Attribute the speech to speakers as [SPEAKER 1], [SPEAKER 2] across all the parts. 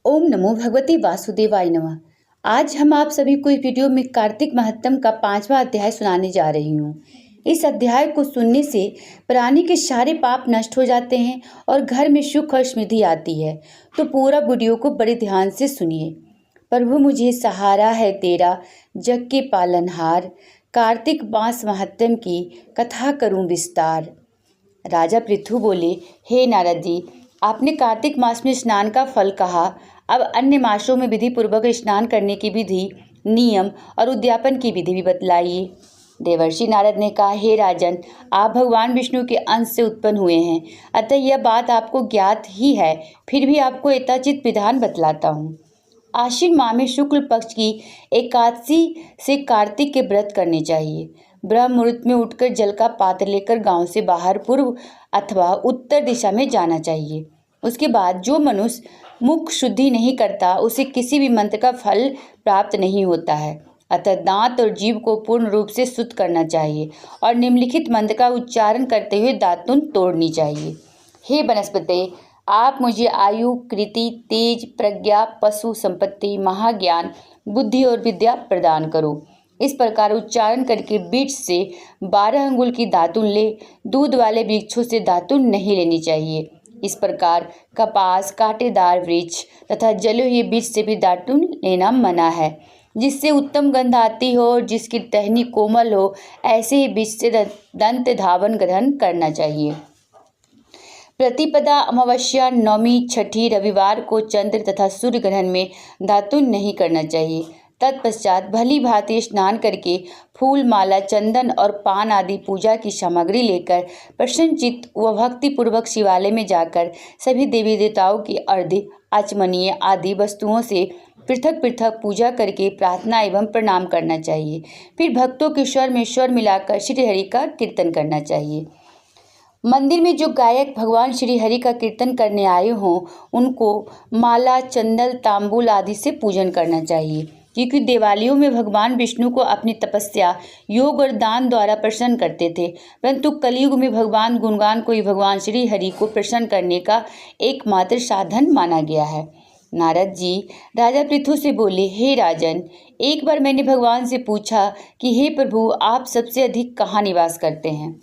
[SPEAKER 1] ओम नमो भगवते वासुदेवाय नमः। आज हम आप सभी को इस वीडियो में कार्तिक महात्म का 5वां अध्याय सुनाने जा रही हूँ। इस अध्याय को सुनने से प्राणी के सारे पाप नष्ट हो जाते हैं और घर में सुख और समृद्धि आती है। तो पूरा वीडियो को बड़े ध्यान से सुनिए। प्रभु मुझे सहारा है तेरा, जग के पालनहार, कार्तिक मास महात्म की कथा करूं विस्तार। राजा पृथु बोले, हे नारद जी, आपने कार्तिक मास में स्नान का फल कहा, अब अन्य मासों में विधि पूर्वक स्नान करने की विधि, नियम और उद्यापन की विधि भी बतलाइए। देवर्षि नारद ने कहा, हे राजन, आप भगवान विष्णु के अंश से उत्पन्न हुए हैं, अतः यह बात आपको ज्ञात ही है, फिर भी आपको यथाचित विधान बतलाता हूँ। आश्विन माह में शुक्ल पक्ष की एकादशी से कार्तिक के व्रत करने चाहिए। ब्रह्म मुहूर्त में उठकर जल का पात्र लेकर गांव से बाहर पूर्व अथवा उत्तर दिशा में जाना चाहिए। उसके बाद जो मनुष्य मुख शुद्धि नहीं करता, उसे किसी भी मंत्र का फल प्राप्त नहीं होता है। अतः दांत और जीभ को पूर्ण रूप से शुद्ध करना चाहिए और निम्नलिखित मंत्र का उच्चारण करते हुए दातुन तोड़नी चाहिए। हे वनस्पति, आप मुझे आयु, कृति, तेज, प्रज्ञा, पशु संपत्ति, महाज्ञान, बुद्धि और विद्या प्रदान करो। इस प्रकार उच्चारण करके वृक्ष से 12 अंगुल की दातुन ले। दूध वाले वृक्षों से दातुन नहीं लेनी चाहिए। इस प्रकार कपास, कांटेदार वृक्ष तथा जले हुए वृक्ष से भी दातुन लेना मना है। जिससे उत्तम गंध आती हो और जिसकी टहनी कोमल हो, ऐसे ही वृक्ष से दंत धावन ग्रहण करना चाहिए। प्रतिपदा, अमावस्या, नवमी, छठी, रविवार को चंद्र तथा सूर्य ग्रहण में दातुन नहीं करना चाहिए। तत्पश्चात भली भांति स्नान करके फूल, माला, चंदन और पान आदि पूजा की सामग्री लेकर प्रसन्नचित्त व भक्तिपूर्वक शिवालय में जाकर सभी देवी देवताओं की अर्घ्य, आचमनीय आदि वस्तुओं से पृथक पृथक पूजा करके प्रार्थना एवं प्रणाम करना चाहिए। फिर भक्तों के स्वर में स्वर मिलाकर श्री हरि का कीर्तन करना चाहिए। मंदिर में जो गायक भगवान श्री हरि का कीर्तन करने आए हों, उनको माला, चंदन, तांबूल आदि से पूजन करना चाहिए, क्योंकि दिवालियों में भगवान विष्णु को अपनी तपस्या, योग और दान द्वारा प्रसन्न करते थे, परंतु कलयुग में भगवान गुणगान को ही भगवान श्री हरि को प्रसन्न करने का एकमात्र साधन माना गया है। नारद जी राजा पृथु से बोले, हे राजन, एक बार मैंने भगवान से पूछा कि हे प्रभु, आप सबसे अधिक कहाँ निवास करते हैं।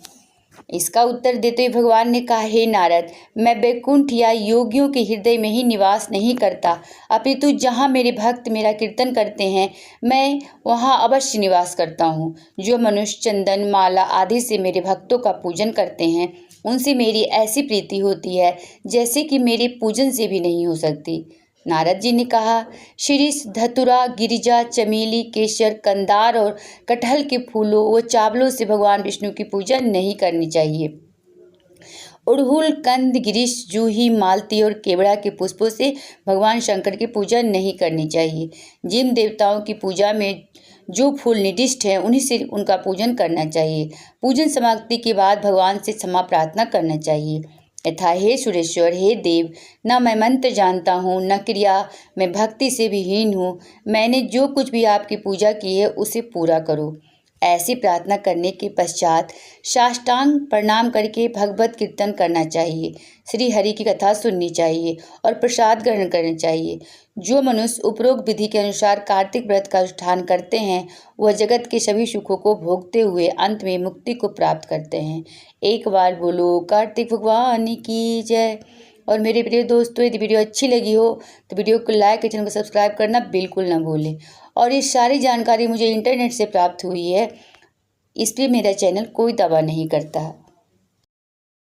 [SPEAKER 1] इसका उत्तर देते हुए भगवान ने कहा, हे नारद, मैं वैकुंठ या योगियों के हृदय में ही निवास नहीं करता, अपितु जहाँ मेरे भक्त मेरा कीर्तन करते हैं, मैं वहाँ अवश्य निवास करता हूँ। जो मनुष्य चंदन, माला आदि से मेरे भक्तों का पूजन करते हैं, उनसे मेरी ऐसी प्रीति होती है जैसे कि मेरे पूजन से भी नहीं हो सकती। नारद जी ने कहा, शिरीष, धतुरा, गिरिजा, चमेली, केसर, कंदार और कटहल के फूलों व चावलों से भगवान विष्णु की पूजा नहीं करनी चाहिए। उड़हुल, कंद, गिरीश, जूही, मालती और केवड़ा के पुष्पों से भगवान शंकर की पूजा नहीं करनी चाहिए। जिन देवताओं की पूजा में जो फूल निर्दिष्ट हैं, उन्हीं से उनका पूजन करना चाहिए। पूजन समाप्ति के बाद भगवान से क्षमा प्रार्थना करना चाहिए यथा, हे सुरेश्वर, हे देव, न मैं मंत्र जानता हूँ, न क्रिया, मैं भक्ति से भी हीन हूँ। मैंने जो कुछ भी आपकी पूजा की है उसे पूरा करो। ऐसी प्रार्थना करने के पश्चात साष्टांग प्रणाम करके भगवत कीर्तन करना चाहिए, श्री हरि की कथा सुननी चाहिए और प्रसाद ग्रहण करना चाहिए। जो मनुष्य उपरोक्त विधि के अनुसार कार्तिक व्रत का अनुष्ठान करते हैं, वह जगत के सभी सुखों को भोगते हुए अंत में मुक्ति को प्राप्त करते हैं। एक बार बोलो कार्तिक भगवान की जय। और मेरे प्रिय दोस्तों, यदि वीडियो अच्छी लगी हो तो वीडियो को लाइक और चैनल को सब्सक्राइब करना बिल्कुल ना भूलें। और ये सारी जानकारी मुझे इंटरनेट से प्राप्त हुई है, इस पर मेरा चैनल कोई दावा नहीं करता।